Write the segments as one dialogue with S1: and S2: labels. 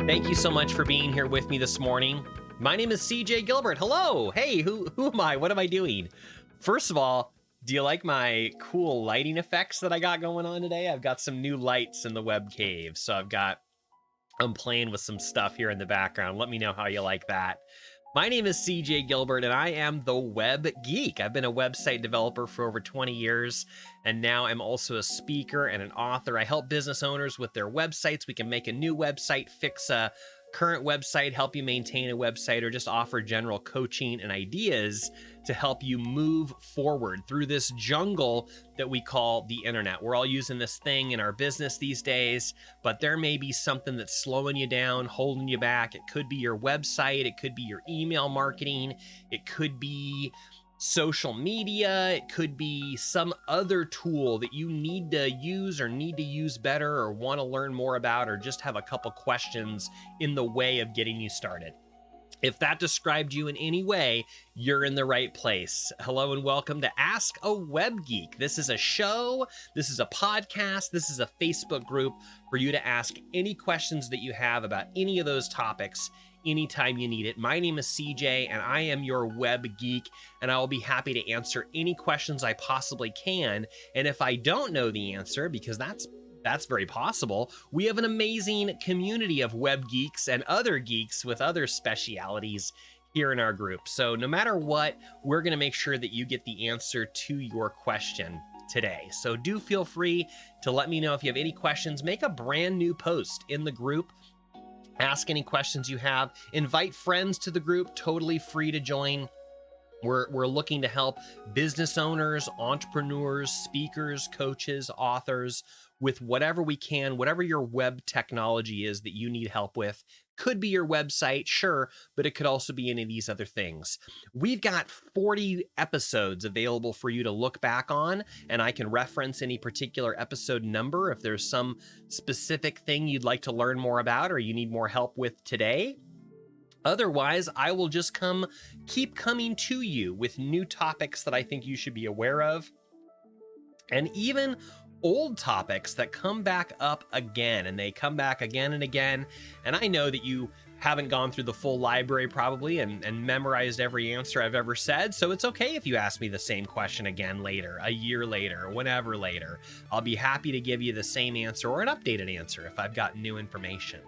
S1: Thank you so much for being here with me this morning. My name is CJ Gilbert. Hello. Hey, who am I? What am I doing? First of all, do you like my cool lighting effects that I got going on today? I've got some new lights in the web cave. So I'm playing with some stuff here in the background. Let me know how you like that. My name is CJ Gilbert, and I am the Web Geek. I've been a website developer for over 20 years, and now I'm also a speaker and an author. I help business owners with their websites. We can make a new website, fix a current website, help you maintain a website, or just offer general coaching and ideas to help you move forward through this jungle that we call the internet. We're all using this thing in our business these days, but there may be something that's slowing you down, holding you back. It could be your website, it could be your email marketing, it could be social media, it could be some other tool that you need to use or need to use better or want to learn more about, or just have a couple questions in the way of getting you started. If that described you in any way, you're in the right place. Hello and welcome to Ask a Web Geek. This is a show, this is a podcast, this is a Facebook group for you to ask any questions that you have about any of those topics anytime you need it. My name is CJ and I am your web geek, and I will be happy to answer any questions I possibly can. And if I don't know the answer, because that's very possible, we have an amazing community of web geeks and other geeks with other specialities here in our group. So no matter what, we're going to make sure that you get the answer to your question today. So do feel free to let me know if you have any questions. Make a brand new post in the group. Ask any questions you have. Invite friends to the group, totally free to join. We're looking to help business owners, entrepreneurs, speakers, coaches, authors with whatever we can, whatever your web technology is that you need help with. Could be your website, sure, but it could also be any of these other things. We've got 40 episodes available for you to look back on, and I can reference any particular episode number if there's some specific thing you'd like to learn more about or you need more help with today. Otherwise, I will just keep coming to you with new topics that I think you should be aware of, and even old topics that come back up again, and they come back again and again. And I know that you haven't gone through the full library probably and memorized every answer I've ever said, so it's okay if you ask me the same question again later, a year later, whenever later. I'll be happy to give you the same answer or an updated answer if I've got new information.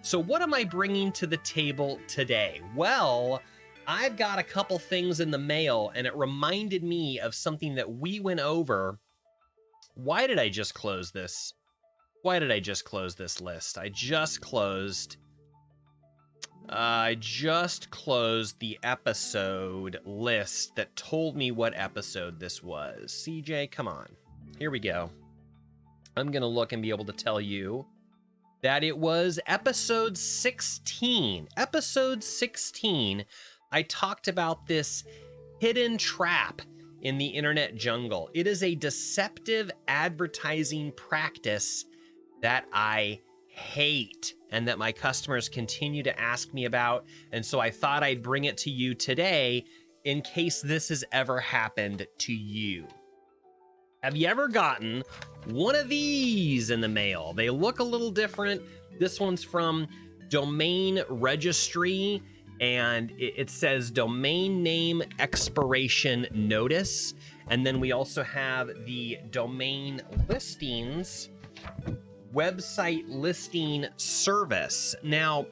S1: So what am I bringing to the table today? Well, I've got a couple things in the mail, and it reminded me of something that we went over. Why did I just close this? Why did I just close this list? I just closed the episode list that told me what episode this was. CJ, come on. Here we go. I'm going to look and be able to tell you that it was episode 16. Episode 16, I talked about this hidden trap in the internet jungle. It is a deceptive advertising practice that I hate and that my customers continue to ask me about. And so I thought I'd bring it to you today in case this has ever happened to you. Have you ever gotten one of these in the mail? They look a little different. This one's from Domain Registry, and it says domain name expiration notice. And then we also have the domain listings website listing service. Now,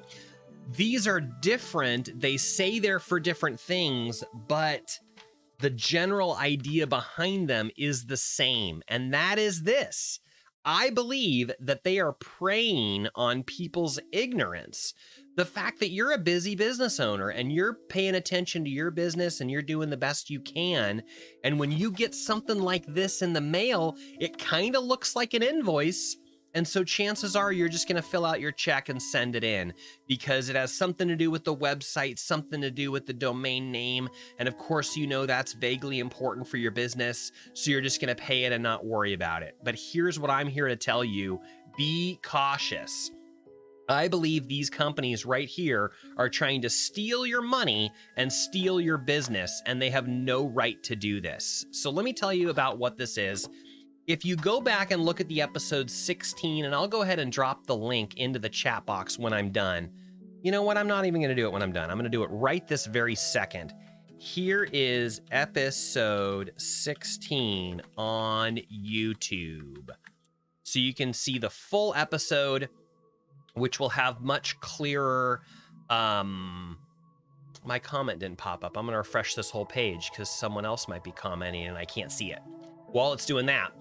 S1: these are different. They say they're for different things, but the general idea behind them is the same. And that is this. I believe that they are preying on people's ignorance. The fact that you're a busy business owner and you're paying attention to your business and you're doing the best you can. And when you get something like this in the mail, it kind of looks like an invoice. And so chances are you're just going to fill out your check and send it in because it has something to do with the website, something to do with the domain name. And of course, you know that's vaguely important for your business. So you're just going to pay it and not worry about it. But here's what I'm here to tell you. Be cautious. I believe these companies right here are trying to steal your money and steal your business, and they have no right to do this. So let me tell you about what this is. If you go back and look at the episode 16, and I'll go ahead and drop the link into the chat box when I'm done. You know what? I'm not even going to do it when I'm done. I'm going to do it right this very second. Here is episode 16 on YouTube. So you can see the full episode, which will have much clearer. My comment didn't pop up. I'm going to refresh this whole page because someone else might be commenting and I can't see it. While it's doing that,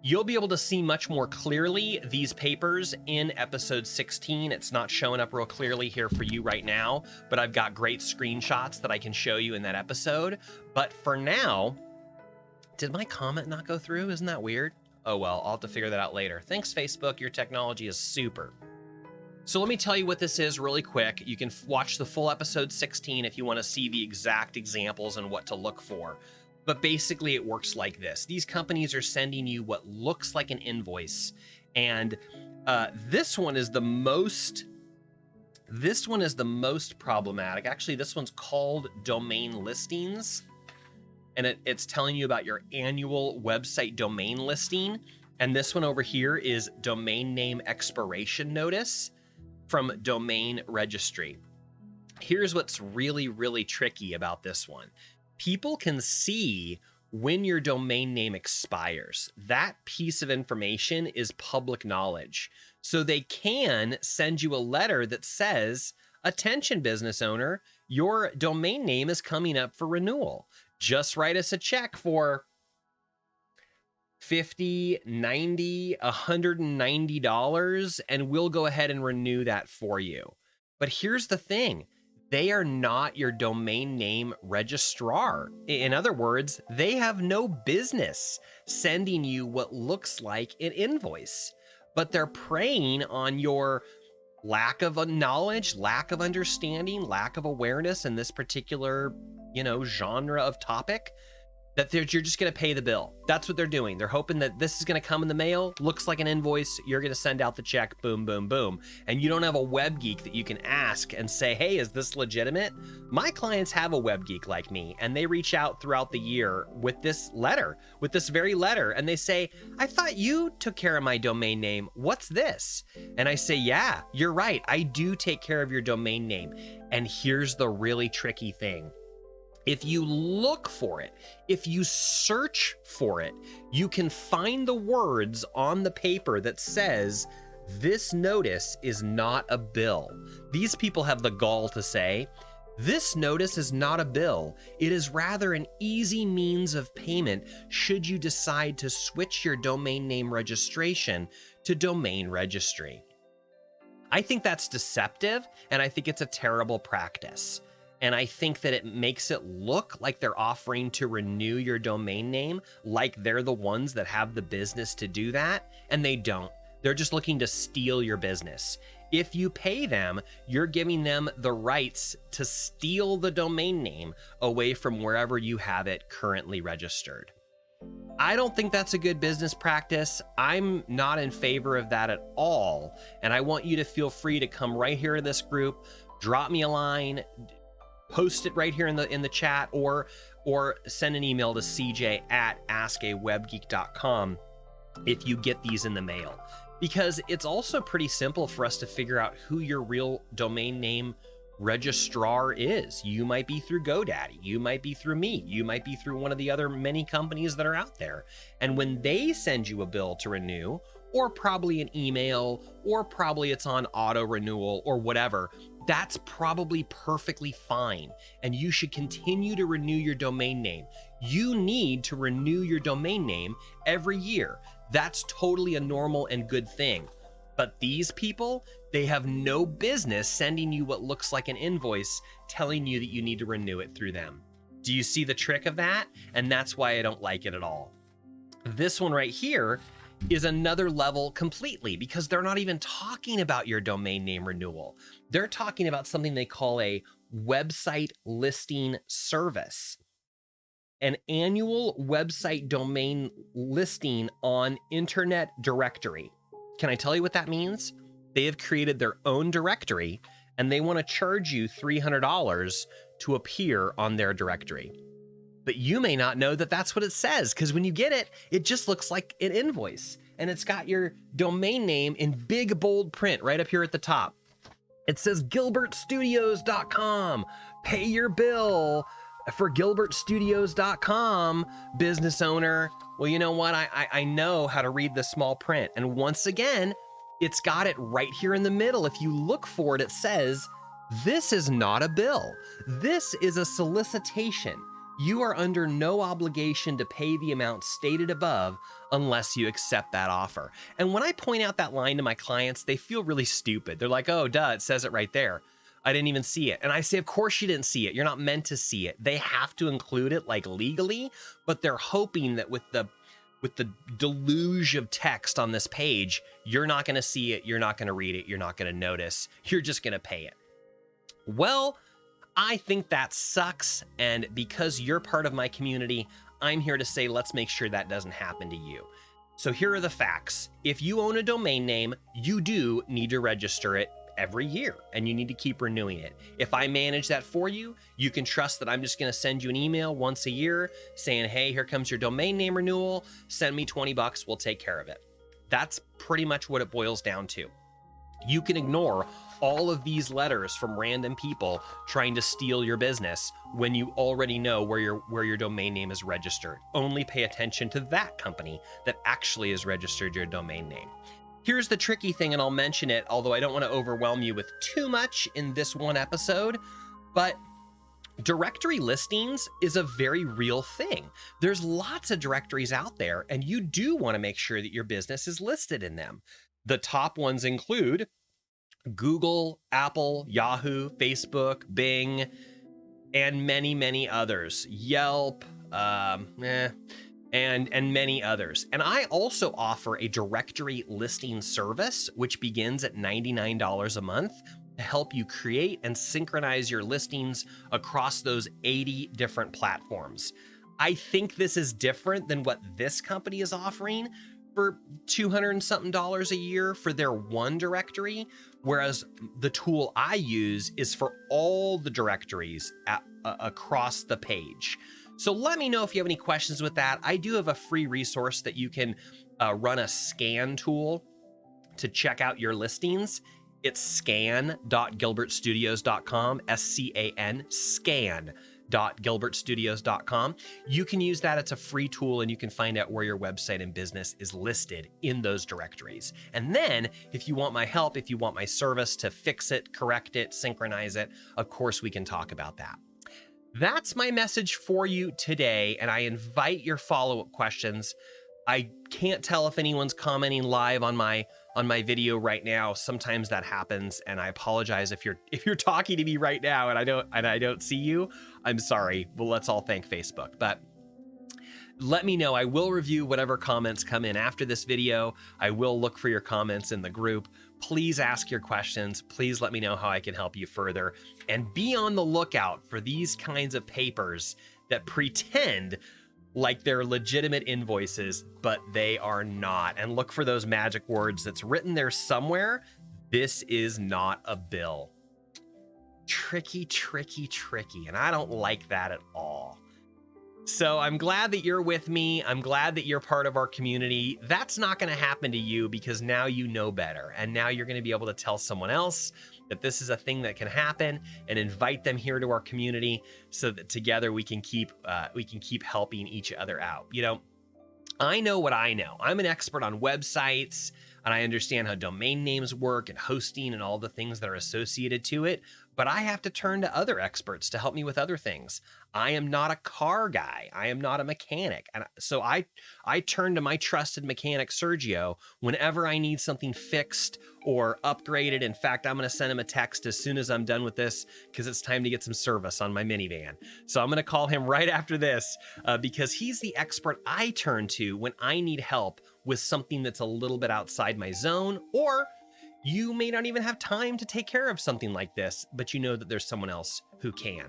S1: you'll be able to see much more clearly these papers in episode 16. It's not showing up real clearly here for you right now, but I've got great screenshots that I can show you in that episode. But for now, did my comment not go through? Isn't that weird? Oh well, I'll have to figure that out later. Thanks, Facebook. Your technology is super. So let me tell you what this is really quick. You can watch the full episode 16 if you want to see the exact examples and what to look for. But basically it works like this. These companies are sending you what looks like an invoice. And this one is the most problematic. Actually, this one's called domain listings. And it's telling you about your annual website domain listing. And this one over here is domain name expiration notice from domain registry. Here's what's really, really tricky about this one. People can see when your domain name expires. That piece of information is public knowledge. So they can send you a letter that says, attention business owner, your domain name is coming up for renewal. Just write us a check for $50, $90, $190, and we'll go ahead and renew that for you. But here's the thing. They are not your domain name registrar. In other words, they have no business sending you what looks like an invoice, but they're preying on your lack of knowledge, lack of understanding, lack of awareness in this particular, genre of topic, that you're just going to pay the bill. That's what they're doing. They're hoping that this is going to come in the mail, looks like an invoice, you're going to send out the check, boom, boom, boom. And you don't have a web geek that you can ask and say, hey, is this legitimate? My clients have a web geek like me, and they reach out throughout the year with this very letter, and they say, I thought you took care of my domain name. What's this? And I say, yeah, you're right. I do take care of your domain name. And here's the really tricky thing. If you look for it, if you search for it, you can find the words on the paper that says, this notice is not a bill. These people have the gall to say, this notice is not a bill. It is rather an easy means of payment should you decide to switch your domain name registration to domain registry. I think that's deceptive, and I think it's a terrible practice. And I think that it makes it look like they're offering to renew your domain name, like they're the ones that have the business to do that, and they don't. They're just looking to steal your business. If you pay them, you're giving them the rights to steal the domain name away from wherever you have it currently registered. I don't think that's a good business practice. I'm not in favor of that at all. And I want you to feel free to come right here in this group, drop me a line, post it right here in the chat, or send an email to cj@askawebgeek.com if you get these in the mail, because it's also pretty simple for us to figure out who your real domain name registrar is. You might be through GoDaddy, you might be through me, you might be through one of the other many companies that are out there. And when they send you a bill to renew, or probably an email, or probably it's on auto renewal or whatever, that's probably perfectly fine. And you should continue to renew your domain name. You need to renew your domain name every year. That's totally a normal and good thing. But these people, they have no business sending you what looks like an invoice telling you that you need to renew it through them. Do you see the trick of that? And that's why I don't like it at all. This one right here is another level completely, because they're not even talking about your domain name renewal. They're talking about something they call a website listing service, an annual website domain listing on Internet Directory. Can I tell you what that means? They have created their own directory, and they want to charge you $300 to appear on their directory. But you may not know that that's what it says, because when you get it, it just looks like an invoice. And it's got your domain name in big, bold print right up here at the top. It says gilbertstudios.com. Pay your bill for gilbertstudios.com, business owner. Well, you know what? I know how to read the small print. And once again, it's got it right here in the middle. If you look for it, it says, this is not a bill. This is a solicitation. You are under no obligation to pay the amount stated above unless you accept that offer. And when I point out that line to my clients, they feel really stupid. They're like, oh, duh, it says it right there. I didn't even see it. And I say, of course you didn't see it. You're not meant to see it. They have to include it like legally, but they're hoping that with the deluge of text on this page, you're not going to see it. You're not going to read it. You're not going to notice. You're just going to pay it. Well, I think that sucks, and because you're part of my community, I'm here to say let's make sure that doesn't happen to you. So here are the facts. If you own a domain name, you do need to register it every year, and you need to keep renewing it. If I manage that for you, you can trust that I'm just going to send you an email once a year saying, hey, here comes your domain name renewal, send me $20, we'll take care of it. That's pretty much what it boils down to. You can ignore all of these letters from random people trying to steal your business when you already know where your domain name is registered. Only pay attention to that company that actually has registered your domain name. Here's the tricky thing, and I'll mention it, although I don't want to overwhelm you with too much in this one episode, but directory listings is a very real thing. There's lots of directories out there, and you do want to make sure that your business is listed in them. The top ones include Google, Apple, Yahoo, Facebook, Bing, and many, many others. Yelp, and many others. And I also offer a directory listing service, which begins at $99 a month to help you create and synchronize your listings across those 80 different platforms. I think this is different than what this company is offering for $200 and something a year for their one directory, whereas the tool I use is for all the directories across the page. So let me know if you have any questions with that. I do have a free resource that you can run a scan tool to check out your listings. It's scan.gilbertstudios.com, S-C-A-N, scan.gilbertstudios.com. You can use that. It's a free tool, and you can find out where your website and business is listed in those directories. And then if you want my help, if you want my service to fix it, correct it, synchronize it, of course we can talk about that. That's my message for you today, and I invite your follow-up questions. I can't tell if anyone's commenting live on my video right now. Sometimes that happens, and I apologize if you're talking to me right now and I don't see you. I'm sorry. Well, let's all thank Facebook. But let me know. I will review whatever comments come in after this video. I will look for your comments in the group. Please ask your questions. Please let me know how I can help you further. And be on the lookout for these kinds of papers that pretend like they're legitimate invoices, but they are not. And look for those magic words that's written there somewhere. This is not a bill. Tricky, tricky, tricky. And I don't like that at all. So I'm glad that you're with me. I'm glad that you're part of our community. That's not going to happen to you because now you know better. And now you're going to be able to tell someone else that this is a thing that can happen and invite them here to our community so that together we can keep helping each other out. You know, I know what I know. I'm an expert on websites, and I understand how domain names work and hosting and all the things that are associated to it. But I have to turn to other experts to help me with other things. I am not a car guy. I am not a mechanic. And so I turn to my trusted mechanic, Sergio, whenever I need something fixed or upgraded. In fact, I'm going to send him a text as soon as I'm done with this because it's time to get some service on my minivan. So I'm going to call him right after this because he's the expert I turn to when I need help with something that's a little bit outside my zone, or you may not even have time to take care of something like this, but you know that there's someone else who can.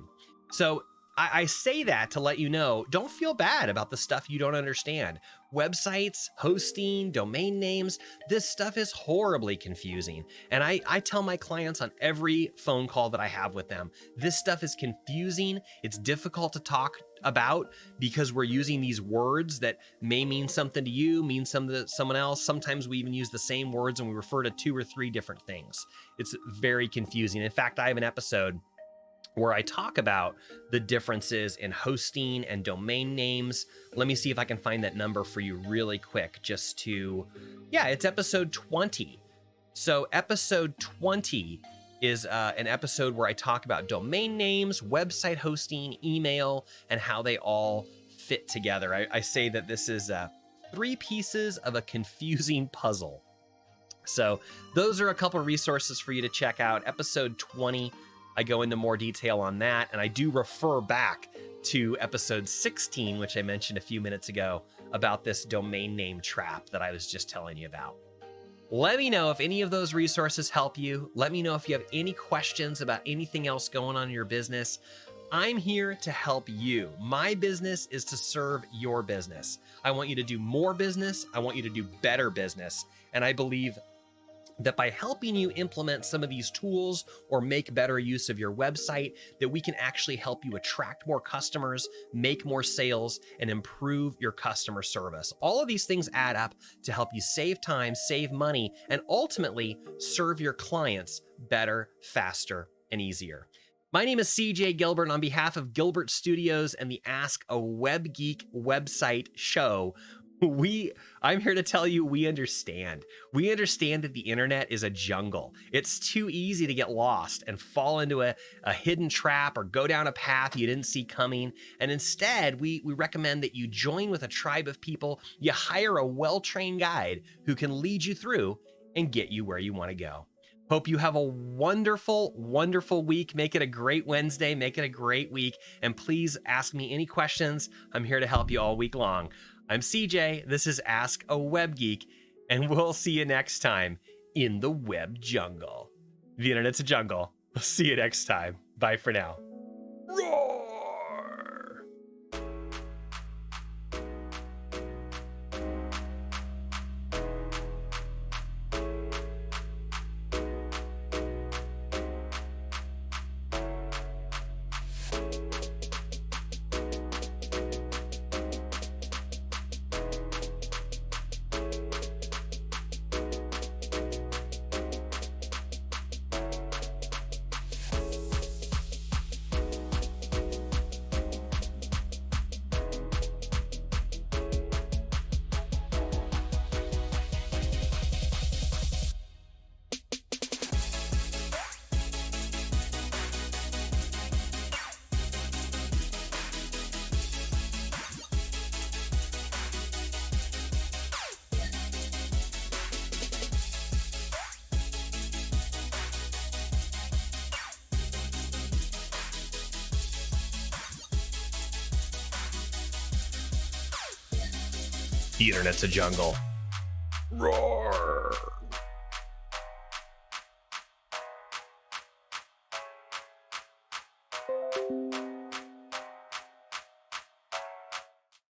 S1: So I say that to let you know, don't feel bad about the stuff you don't understand. Websites, hosting, domain names, this stuff is horribly confusing. And I tell my clients on every phone call that I have with them, this stuff is confusing. It's difficult to talk about, because we're using these words that may mean something to you, mean something to someone else. Sometimes we even use the same words and we refer to 2 or 3 different things. It's very confusing. In fact, I have an episode where I talk about the differences in hosting and domain names. Let me see if I can find that number for you really quick, just to, yeah, it's episode 20. So episode 20 is an episode where I talk about domain names, website hosting, email, and how they all fit together. I say that this is 3 pieces of a confusing puzzle. So those are a couple of resources for you to check out. Episode 20, I go into more detail on that, and I do refer back to episode 16, which I mentioned a few minutes ago, about this domain name trap that I was just telling you about. Let me know if any of those resources help you. Let me know if you have any questions about anything else going on in your business. I'm here to help you. My business is to serve your business. I want you to do more business. I want you to do better business. And I believe that by helping you implement some of these tools or make better use of your website, that we can actually help you attract more customers, make more sales, and improve your customer service. All of these things add up to help you save time, save money, and ultimately serve your clients better, faster, and easier. My name is CJ Gilbert, and on behalf of Gilbert Studios and the Ask a Web Geek website show, I'm here to tell you we understand. We understand that the internet is a jungle. It's too easy to get lost and fall into a hidden trap or go down a path you didn't see coming. And instead, we recommend that you join with a tribe of people. You hire a well-trained guide who can lead you through and get you where you want to go. Hope you have a wonderful, wonderful week. Make it a great Wednesday. Make it a great week. And please ask me any questions. I'm here to help you all week long. I'm CJ, this is Ask a Web Geek, and we'll see you next time in the web jungle. The internet's a jungle. We'll see you next time. Bye for now. Roar! The internet's a jungle. Roar!